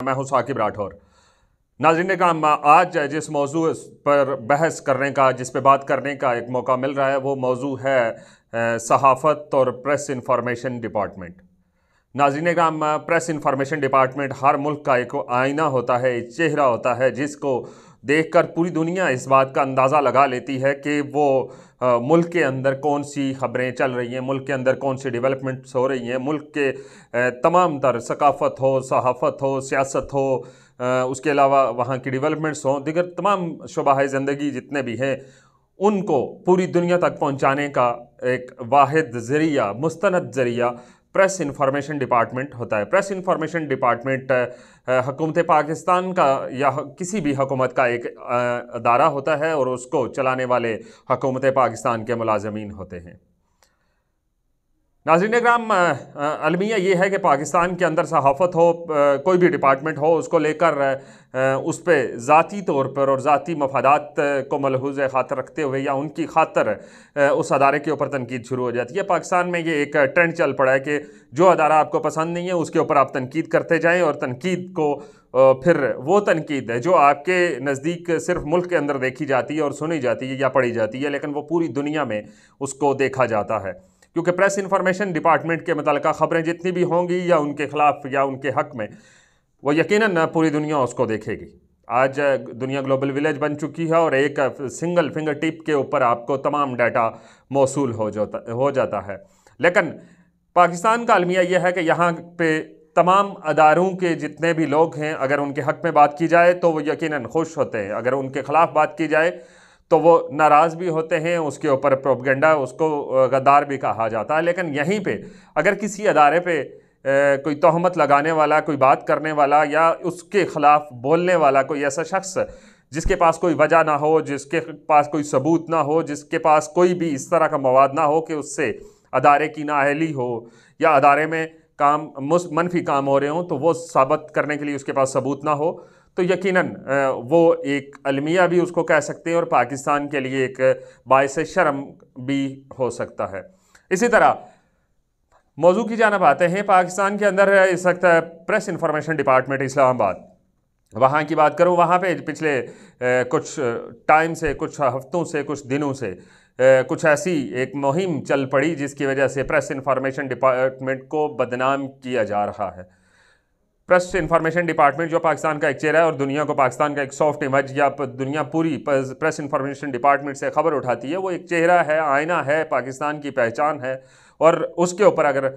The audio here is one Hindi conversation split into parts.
मैं हूं साकिब राठौर। नाज़रीन काम, आज जिस मौजू पर बहस करने का, जिस पे बात करने का एक मौका मिल रहा है, वो मौजू है सहाफ़त और प्रेस इंफॉर्मेशन डिपार्टमेंट। नाज़रीन काम, प्रेस इंफॉर्मेशन डिपार्टमेंट हर मुल्क का एक आईना होता है, एक चेहरा होता है, जिसको देखकर पूरी दुनिया इस बात का अंदाज़ा लगा लेती है कि वो मुल्क के अंदर कौन सी खबरें चल रही हैं, मुल्क के अंदर कौन सी डेवलपमेंट्स हो रही हैं, मुल्क के तमाम तर सकाफ़त हो, सहाफ़त हो, सियासत हो, उसके अलावा वहाँ की डेवलपमेंट्स हों, दीगर तमाम शुबाह ज़िंदगी जितने भी हैं, उनको पूरी दुनिया तक पहुँचाने का एक वाहिद ज़रिया, मुस्तनद ज़रिया प्रेस इंफॉर्मेशन डिपार्टमेंट होता है। प्रेस इंफॉर्मेशन डिपार्टमेंट हुकूमत पाकिस्तान का या किसी भी हुकूमत का एक अदारा होता है और उसको चलाने वाले हुकूमत पाकिस्तान के मुलाजमीन होते हैं। नाज़रीन कराम, अलमिया ये है कि पाकिस्तान के अंदर सहाफ़त हो, कोई भी डिपार्टमेंट हो, उसको लेकर उस पर ज़ाती तौर पर और ज़ाती मफादात को मलहूज़ ख़ातर रखते हुए या उनकी खातर उस अदारे के ऊपर तनकीद शुरू हो जाती है। पाकिस्तान में ये एक ट्रेंड चल पड़ा है कि जो अदारा आपको पसंद नहीं है उसके ऊपर आप तनकीद करते जाएँ, और तनकीद को फिर वो तनकीद है जो आपके नज़दीक सिर्फ मुल्क के अंदर देखी जाती है और सुनी जाती है या पढ़ी जाती है, लेकिन वो पूरी दुनिया में उसको देखा जाता है। क्योंकि प्रेस इंफॉर्मेशन डिपार्टमेंट के मुताल्लिक़ ख़बरें जितनी भी होंगी या उनके ख़िलाफ़ या उनके हक़ में, वो यकीनन पूरी दुनिया उसको देखेगी। आज दुनिया ग्लोबल विलेज बन चुकी है और एक सिंगल फिंगर टिप के ऊपर आपको तमाम डाटा मौसूल हो जाता है। लेकिन पाकिस्तान का अलमिया यह है कि यहाँ पे तमाम अदारों के जितने भी लोग हैं, अगर उनके हक़ में बात की जाए तो वो यकीनन खुश होते हैं, अगर उनके ख़िलाफ़ बात की जाए तो वो नाराज़ भी होते हैं, उसके ऊपर प्रोपगेंडा, उसको गद्दार भी कहा जाता है। लेकिन यहीं पे अगर किसी अदारे पे कोई तोहमत लगाने वाला, कोई बात करने वाला या उसके ख़िलाफ़ बोलने वाला कोई ऐसा शख्स जिसके पास कोई वजह ना हो, जिसके पास कोई सबूत ना हो, जिसके पास कोई भी इस तरह का मवाद ना हो कि उससे अदारे की नाअहली हो या अदारे में काम मनफी काम हो रहे हों, तो वो साबित करने के लिए उसके पास सबूत ना हो, तो यकीनन वो एक अलमिया भी उसको कह सकते हैं और पाकिस्तान के लिए एक बाइस शर्म भी हो सकता है। इसी तरह मौजू की जानिब आते हैं। पाकिस्तान के अंदर इस वक्त प्रेस इंफॉर्मेशन डिपार्टमेंट इस्लामाबाद, वहाँ की बात करूँ, वहाँ पे पिछले कुछ टाइम से, कुछ हफ्तों से, कुछ दिनों से कुछ ऐसी एक मुहिम चल पड़ी जिसकी वजह से प्रेस इंफॉर्मेशन डिपार्टमेंट को बदनाम किया जा रहा है। प्रेस इंफॉर्मेशन डिपार्टमेंट जो पाकिस्तान का एक चेहरा है और दुनिया को पाकिस्तान का एक सॉफ्ट इमेज, या दुनिया पूरी प्रेस इंफॉर्मेशन डिपार्टमेंट से खबर उठाती है, वो एक चेहरा है, आईना है, पाकिस्तान की पहचान है। और उसके ऊपर अगर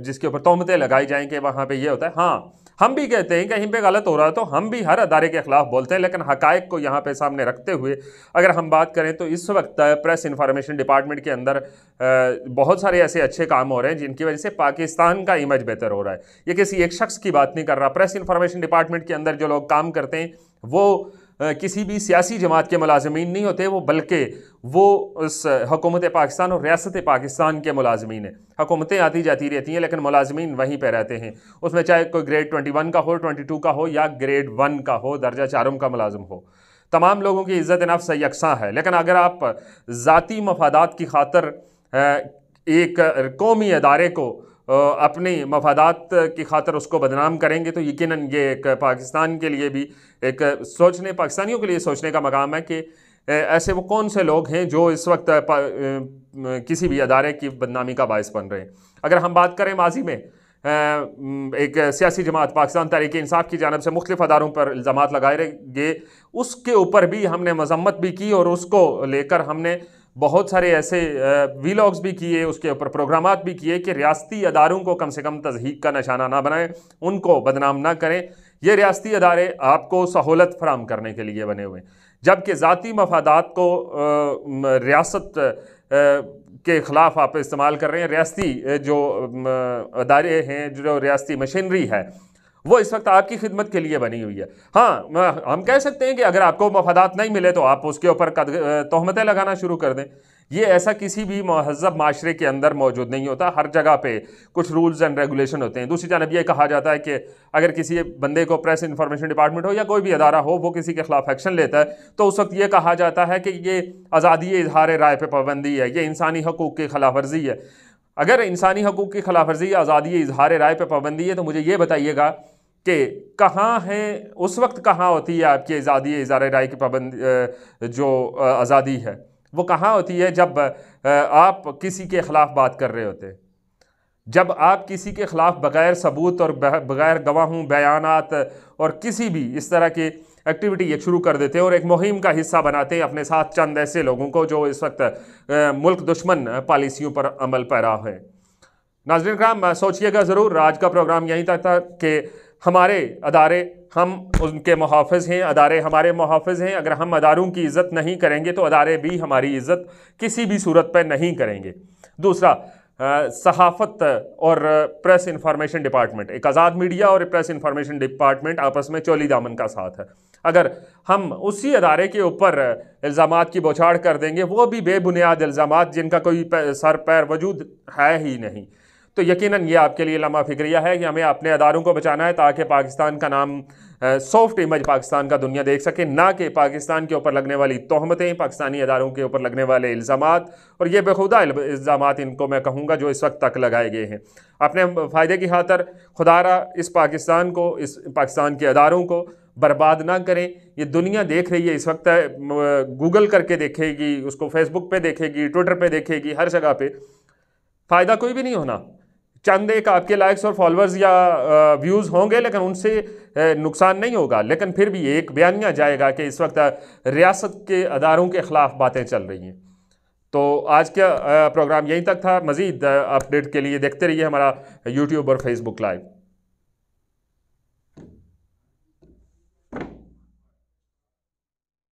जिसके ऊपर तोहमतें लगाई जाएँ कि वहाँ पे ये होता है, हाँ, हम भी कहते हैं कहीं पे गलत हो रहा है तो हम भी हर अदारे के ख़िलाफ़ बोलते हैं, लेकिन हक़ाइक़ को यहाँ पे सामने रखते हुए अगर हम बात करें तो इस वक्त प्रेस इंफॉर्मेशन डिपार्टमेंट के अंदर बहुत सारे ऐसे अच्छे काम हो रहे हैं जिनकी वजह से पाकिस्तान का इमेज बेहतर हो रहा है। ये किसी एक शख्स की बात नहीं कर रहा। प्रेस इंफॉर्मेशन डिपार्टमेंट के अंदर जो लोग काम करते हैं वो किसी भी सियासी जमात के मुलाजमीन नहीं होते, वो बल्कि वो उस हुकूमत पाकिस्तान और रियासत पाकिस्तान के मुलाजमीन हैं। हुकूमतें आती जाती रहती हैं लेकिन मुलाजमीन वहीं पर रहते हैं, उसमें चाहे कोई ग्रेड 21 का हो, 22 का हो या ग्रेड 1 का हो, दर्जा 4 का मुलाजिम हो, तमाम लोगों की इज़्ज़त नफ्स यकसां है। लेकिन अगर आप ज़ाती मफादात की खातर एक कौमी अदारे को अपने मफादात की खातर उसको बदनाम करेंगे तो यकीनन ये एक पाकिस्तान के लिए भी एक पाकिस्तानियों के लिए सोचने का मकाम है कि ऐसे वो कौन से लोग हैं जो इस वक्त किसी भी अदारे की बदनामी का बायस बन रहे हैं। अगर हम बात करें माजी में एक सियासी जमात पाकिस्तान तहरीक इंसाफ की जानब से मुख्तलिफ अदारों पर इल्ज़ामात लगाए गए, उसके ऊपर भी हमने मजम्मत भी की और उसको लेकर हमने बहुत सारे ऐसे वीलॉग्स भी किए, उसके ऊपर प्रोग्रामात भी किए कि रियासती अदारों को कम से कम तज़हीक का निशाना ना बनाएं, उनको बदनाम ना करें। ये रियासती अदारे आपको सहूलत फराम करने के लिए बने हुए हैं, जबकि ज़ाती मफादात को रियासत के ख़िलाफ़ आप इस्तेमाल कर रहे हैं। रियासती जो अदारे हैं, जो रियासती मशीनरी है, वो इस वक्त आपकी खिदमत के लिए बनी हुई है। हाँ, हम कह सकते हैं कि अगर आपको मफादात नहीं मिले तो आप उसके ऊपर तोहमतें लगाना शुरू कर दें। ये ऐसा किसी भी महज़ब माशरे के अंदर मौजूद नहीं होता। हर जगह पे कुछ रूल्स एंड रेगुलेशन होते हैं। दूसरी जानब ये कहा जाता है कि अगर किसी बंदे को प्रेस इंफॉर्मेशन डिपार्टमेंट हो या कोई भी अदारा हो, वो किसी के खिलाफ एक्शन लेता है तो उस वक्त ये कहा जाता है कि ये आज़ादी इजहार राय पे पाबंदी है, ये इंसानी हकूक़ की खिलाफ वर्जी है। अगर इंसानी हकूक़ की खिलाफ वर्जी, आज़ादी इजहार राय पर पाबंदी है, तो मुझे ये बताइएगा कि कहाँ है उस वक्त, कहाँ होती है आपकी आज़ादी इजहार राय की पाबंदी, जो आज़ादी है वो कहाँ होती है जब आप किसी के ख़िलाफ़ बात कर रहे होते हैं, जब आप किसी के ख़िलाफ़ बग़ैर सबूत और बग़ैर गवाहों, बयानात और किसी भी इस तरह की एक्टिविटी एक शुरू कर देते हैं और एक मुहिम का हिस्सा बनाते हैं अपने साथ चंद ऐसे लोगों को जो इस वक्त मुल्क दुश्मन पॉलिसियों पर अमल पैरा है। नाज़रीन कराम, सोचिएगा ज़रूर। आज का प्रोग्राम यहीं तक था कि हमारे अदारे, हम उनके मुहाफ़िज़ हैं, अदारे हमारे मुहाफ़िज़ हैं। अगर हम अदारों की इज़्ज़त नहीं करेंगे तो अदारे भी हमारी इज़्ज़त किसी भी सूरत पर नहीं करेंगे। दूसरा, सहाफ़त और प्रेस इंफॉर्मेशन डिपार्टमेंट, एक आज़ाद मीडिया और प्रेस इंफॉर्मेशन डिपार्टमेंट आपस में चोली दामन का साथ है। अगर हम उसी अदारे के ऊपर इल्ज़ामात की बौछार कर देंगे, वो भी बेबुनियाद इल्ज़ामात जिनका कोई सर पैर वजूद है ही नहीं, तो यकीनन ये आपके लिए लम्हा फिक्रिया है कि हमें अपने अदारों को बचाना है ताकि पाकिस्तान का नाम, सॉफ्ट इमेज पाकिस्तान का दुनिया देख सके, ना कि पाकिस्तान के ऊपर लगने वाली तोहमतें, पाकिस्तानी अदारों के ऊपर लगने वाले इल्ज़ामात, और ये बेखुदा इल्ज़ामात इनको मैं कहूँगा जो इस वक्त तक लगाए गए हैं। अपने फ़ायदे की खातर खुदारा इस पाकिस्तान को, इस पाकिस्तान के अदारों को बर्बाद ना करें। ये दुनिया देख रही है इस वक्त, गूगल करके देखेगी, उसको फेसबुक पे देखेगी, ट्विटर पे देखेगी, हर जगह पे। फ़ायदा कोई भी नहीं होना, चंद एक आपके लाइक्स और फॉलोअर्स या व्यूज़ होंगे, लेकिन उनसे नुकसान नहीं होगा। लेकिन फिर भी एक बयानिया जाएगा कि इस वक्त रियासत के अदारों के ख़िलाफ़ बातें चल रही हैं। तो आज का प्रोग्राम यहीं तक था। मज़ीद अपडेट के लिए देखते रहिए हमारा यूट्यूब और फेसबुक लाइव।